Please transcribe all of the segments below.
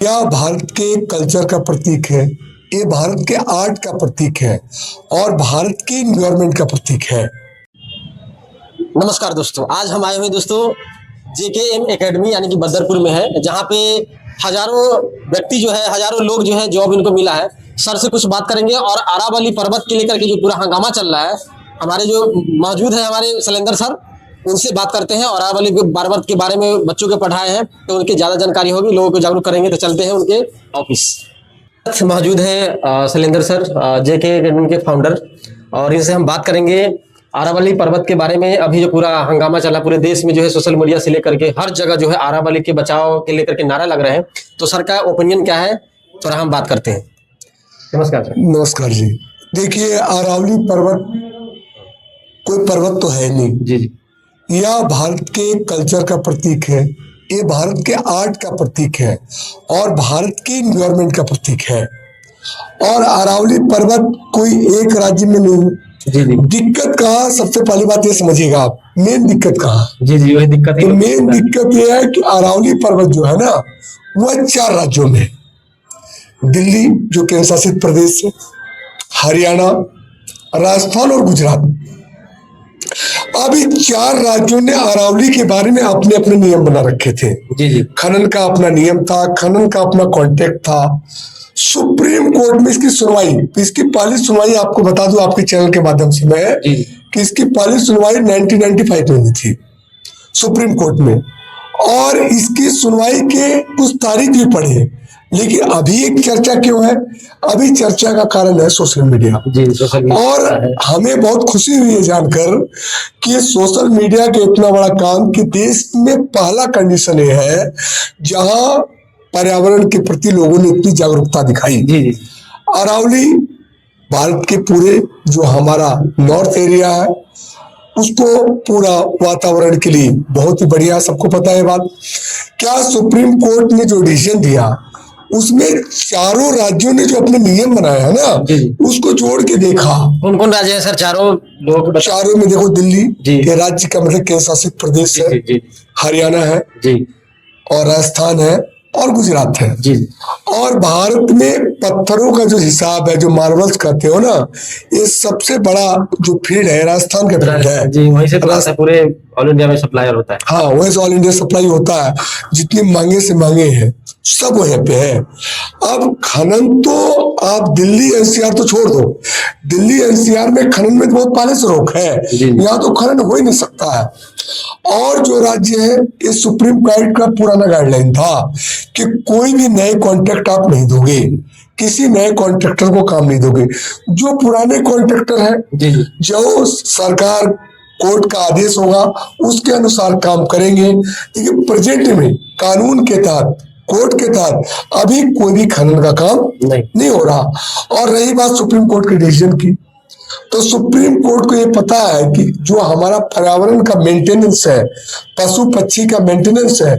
यह भारत के कल्चर का प्रतीक है, ये भारत के आर्ट का प्रतीक है और भारत की एनवायरनमेंट का प्रतीक है। नमस्कार दोस्तों, आज हम आए हुए दोस्तों JKM एकेडमी यानी कि बदरपुर में है, जहाँ पे हजारों व्यक्ति जो है, हजारों लोग जो है जॉब इनको मिला है। सर से कुछ बात करेंगे और अरावली पर्वत के लेकर के जो पूरा हंगामा चल रहा है, हमारे जो मौजूद है हमारे शैलेंद्र सर, उनसे बात करते हैं। और अरावली पर्वत के बारे में बच्चों के पढ़ाए हैं तो उनकी ज़्यादा जानकारी होगी, लोगों को जागरूक करेंगे। तो चलते हैं उनके ऑफिस। मौजूद है शैलेंद्र सर, JK एकेडमी के फाउंडर, और इनसे हम बात करेंगे अरावली पर्वत के बारे में। अभी जो पूरा हंगामा चला पूरे देश में जो है, सोशल मीडिया से लेकर के हर जगह जो है अरावली के बचाव के लेकर के नारा लग रहे हैं। तो सर का ओपिनियन क्या है, थोड़ा हम बात करते हैं। नमस्कार सर। नमस्कार जी। देखिए, अरावली पर्वत कोई पर्वत तो है नहीं जी जी। यह भारत के कल्चर का प्रतीक है, ये भारत के आर्ट का प्रतीक है और भारत की एनवायरनमेंट का प्रतीक है। और अरावली पर्वत कोई एक राज्य में नहीं। जी जी। दिक्कत कहाँ, सबसे पहली बात ये समझिएगा आप, मेन दिक्कत कहाँ। जी जी, वही दिक्कत है। तो मेन दिक्कत ये है कि अरावली पर्वत जो है ना, वह 4 राज्यों में, दिल्ली जो केंद्र शासित प्रदेश है, हरियाणा, राजस्थान और गुजरात। अभी 4 राज्यों ने अरावली के बारे में अपने अपने नियम बना रखे थे। जी जी। खनन का अपना नियम था, खनन का अपना कॉन्ट्रैक्ट था। सुप्रीम कोर्ट में इसकी सुनवाई, इसकी पहली सुनवाई आपको बता दूं आपके चैनल के माध्यम से मैं, कि इसकी पहली सुनवाई 1995 में हुई थी सुप्रीम कोर्ट में। और इसकी सुनवाई के कुछ तारीख भी पड़े, लेकिन अभी एक चर्चा क्यों है? अभी चर्चा का कारण है सोशल मीडिया। जी, सोशल मीडिया। और हमें बहुत खुशी हुई है जानकर कि सोशल मीडिया के इतना बड़ा काम कि देश में पहला कंडीशन ये है जहां पर्यावरण के प्रति लोगों ने इतनी जागरूकता दिखाई। जी जी। अरावली भारत के पूरे जो हमारा नॉर्थ एरिया है उसको पूरा वातावरण के लिए बहुत ही बढ़िया, सबको पता है बात। क्या सुप्रीम कोर्ट ने जो डिसीजन दिया उसमें चारों राज्यों ने जो अपने नियम बनाया है ना, उसको जोड़ के देखा। कौन कौन राज्य है सर? चारों में देखो, दिल्ली के राज्य का मतलब केंद्र शासित प्रदेश है, हरियाणा है जी, और राजस्थान है और गुजरात है जी। और भारत में पत्थरों का जो हिसाब है, जो मार्बल्स कहते हो ना, ये सबसे बड़ा जो फील्ड है राजस्थान का फील्ड है जी। वहीं से पूरे ऑल इंडिया में सप्लायर होता है। हाँ, वहीं से ऑल इंडिया सप्लाई होता है। जितने महंगे से महंगे हैं सब वहीं पे है। अब खनन तो आप दिल्ली NCR तो छोड़ दो, दिल्ली NCR में खनन में बहुत पहले से रोक है, यहाँ तो खनन हो ही नहीं सकता है। और जो राज्य है, ये सुप्रीम कोर्ट का पुराना गाइडलाइन था कि कोई भी नए कॉन्ट्रैक्ट आप नहीं दोगे, किसी नए कॉन्ट्रैक्टर को काम नहीं दोगे। जो पुराने कॉन्ट्रैक्टर है, जो सरकार कोर्ट का आदेश होगा उसके अनुसार काम करेंगे। लेकिन प्रेजेंट में कानून के तहत, कोर्ट के तहत अभी कोई भी खनन का काम नहीं हो रहा। और रही बात सुप्रीम कोर्ट के डिसीजन की, तो सुप्रीम कोर्ट को ये पता है कि जो हमारा पर्यावरण का मेंटेनेंस है, पशु पक्षी का मेंटेनेंस है,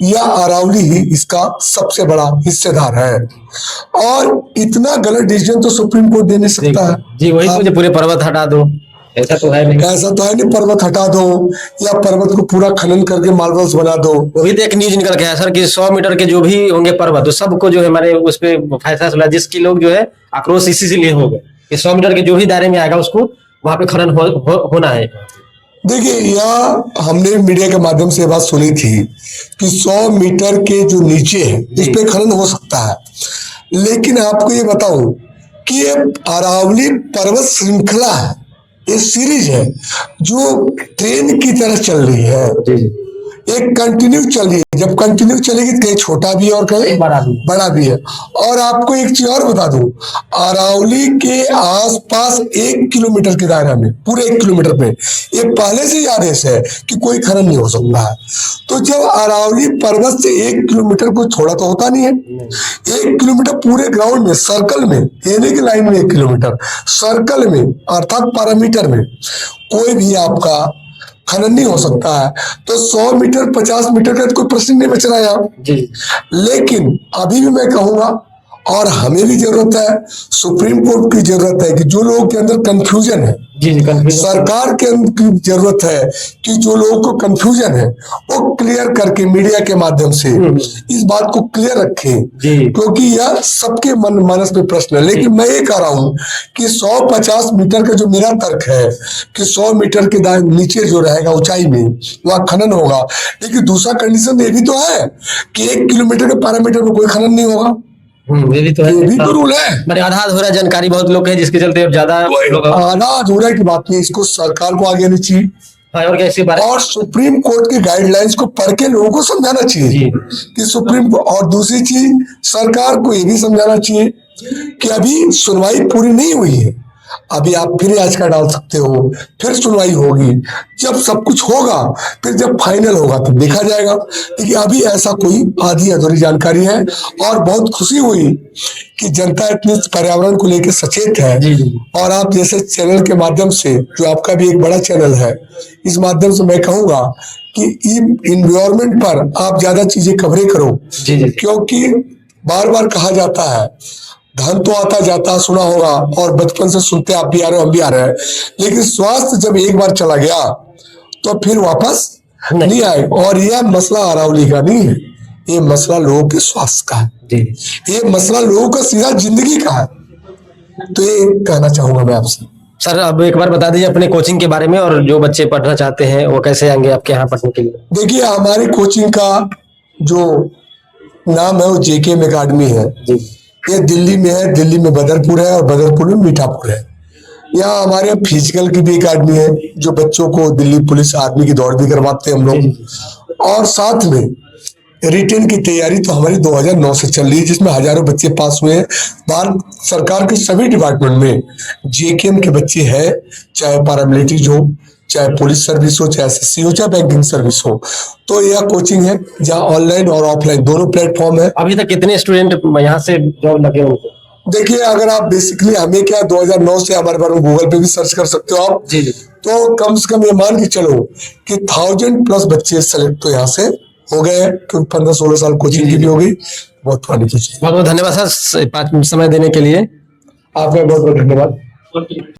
यह अरावली ही इसका सबसे बड़ा हिस्सेदार है। और इतना गलत डिसीजन तो सुप्रीम कोर्ट दे नहीं सकता है जी। वही तो, पूरे पर्वत हटा दो, ऐसा तो है नहीं। ऐसा तो है नहीं, पर्वत हटा दो या पर्वत को पूरा खनन करके मार्बल्स बना दो। वो भी तो एक न्यूज निकल के है सर कि 100 मीटर के जो भी होंगे पर्वत, तो सबको जो है हमारे उस पे फैसला चला, जिसकी लोग जो है आक्रोश इसीलिए हो गए कि 100 मीटर के जो भी दायरे में आएगा उसको वहां पे खनन होना है। देखिए, यह हमने मीडिया के माध्यम से बात सुनी थी कि 100 मीटर के जो नीचे है उस पे खनन हो सकता है। लेकिन आपको ये बताऊं कि ये अरावली पर्वत श्रृंखला है, ये सीरीज है जो ट्रेन की तरह चल रही है, एक कंटिन्यू चल रही है। जब कंटिन्यू चलेगी तो कहीं छोटा भी है और कहीं बड़ा भी है। और आपको एक चीज और बता दूं, अरावली के आसपास 1 किलोमीटर के दायरा में, पूरे 1 किलोमीटर पे ये पहले से ही आदेश है कि कोई खनन नहीं हो सकता है। तो जब अरावली पर्वत से 1 किलोमीटर कोई थोड़ा तो होता नहीं है, 1 किलोमीटर पूरे ग्राउंड में, सर्कल में, एने की लाइन में 1 किलोमीटर सर्कल में, अर्थात पैरामीटर में कोई भी आपका खनन नहीं हो सकता है। तो 100 मीटर 50 मीटर का कोई प्रश्न नहीं बच रहा है यहाँ। लेकिन अभी भी मैं कहूंगा और हमें भी जरूरत है, सुप्रीम कोर्ट की जरूरत है कि जो लोगों के अंदर कंफ्यूजन है, जी कंफ्यूजन सरकार के की जरूरत है कि जो लोगों को कंफ्यूजन है वो क्लियर करके मीडिया के माध्यम से इस बात को क्लियर रखें, क्योंकि यह सबके मन मानस में प्रश्न है। लेकिन मैं ये कह रहा हूं कि 150 मीटर का जो मेरा तर्क है कि 100 मीटर के नीचे जो रहेगा ऊंचाई में वहां खनन होगा, लेकिन दूसरा कंडीशन ये भी तो है कि 1 किलोमीटर के पैरामीटर में कोई खनन नहीं होगा। ये भी तो है, ये भी तो रूल है। मैंने आधा अधूरा जानकारी बहुत लोग है जिसके चलते अब ज्यादा आधा अधूरा की बात नहीं, इसको सरकार को आगे आनी चाहिए और कैसे और सुप्रीम कोर्ट की गाइडलाइंस को पढ़ के लोगों को समझाना चाहिए कि सुप्रीम कोर्ट। और दूसरी चीज सरकार को ये भी समझाना चाहिए कि अभी सुनवाई पूरी नहीं हुई है, अभी आप फिर याचिका डाल सकते हो, फिर सुनवाई होगी, जब सब कुछ होगा फिर जब फाइनल होगा तब देखा जाएगा। लेकिन अभी ऐसा कोई आधी अधूरी जानकारी है और बहुत खुशी हुई कि जनता इतनी पर्यावरण को लेकर सचेत है। और आप जैसे चैनल के माध्यम से, जो आपका भी एक बड़ा चैनल है, इस माध्यम से मैं कहूंगा कि इन्वायरमेंट पर आप ज्यादा चीजें कवरेज करो, क्योंकि बार बार कहा जाता है धन तो आता जाता सुना होगा और बचपन से सुनते आप भी आ रहे हो, हम भी आ रहे हैं, लेकिन स्वास्थ्य जब एक बार चला गया तो फिर वापस नहीं आएगा। और यह मसला अरावली का नहीं है, ये मसला लोगों के स्वास्थ्य का है, ये मसला लोगों का सीधा जिंदगी का है। तो ये कहना चाहूंगा मैं आपसे। सर अब एक बार बता दीजिए अपने कोचिंग के बारे में, और जो बच्चे पढ़ना चाहते हैं वो कैसे आएंगे आपके यहाँ पढ़ने के लिए। देखिए हमारी कोचिंग का जो नाम है वो JKM एकेडमी है। ये दिल्ली में है, दिल्ली में बदरपुर है और बदरपुर में मीठापुर है। यहाँ हमारे यहाँ फिजिकल की भी एकेडमी है, जो बच्चों को दिल्ली पुलिस आर्मी की दौड़ भी करवाते हैं हम लोग। और साथ में रिटेन की तैयारी तो हमारी 2009 से चल रही है, जिसमें हजारों बच्चे पास हुए हैं। भारत सरकार के सभी डिपार्टमेंट में JKM के बच्चे हैं, चाहे पैरामिलिट्री हो, चाहे पुलिस सर्विस हो, चाहे SSC हो, चाहे बैंकिंग सर्विस हो। तो यह कोचिंग है जहाँ ऑनलाइन और ऑफलाइन दोनों प्लेटफॉर्म है। अभी तक कितने स्टूडेंट यहाँ से जॉब लगे उनको? देखिए अगर आप बेसिकली हमें क्या 2009 से हमारे बारे में गूगल पे भी सर्च कर सकते हो आप। तो कम से कम ये मान के चलो कि 1000+ बच्चे सेलेक्ट तो यहाँ से हो गए हैं, क्योंकि 15-16 साल कोचिंग की भी हो गई। बहुत बहुत धन्यवाद सर 5 मिनट समय देने के लिए। आपका बहुत बहुत धन्यवाद।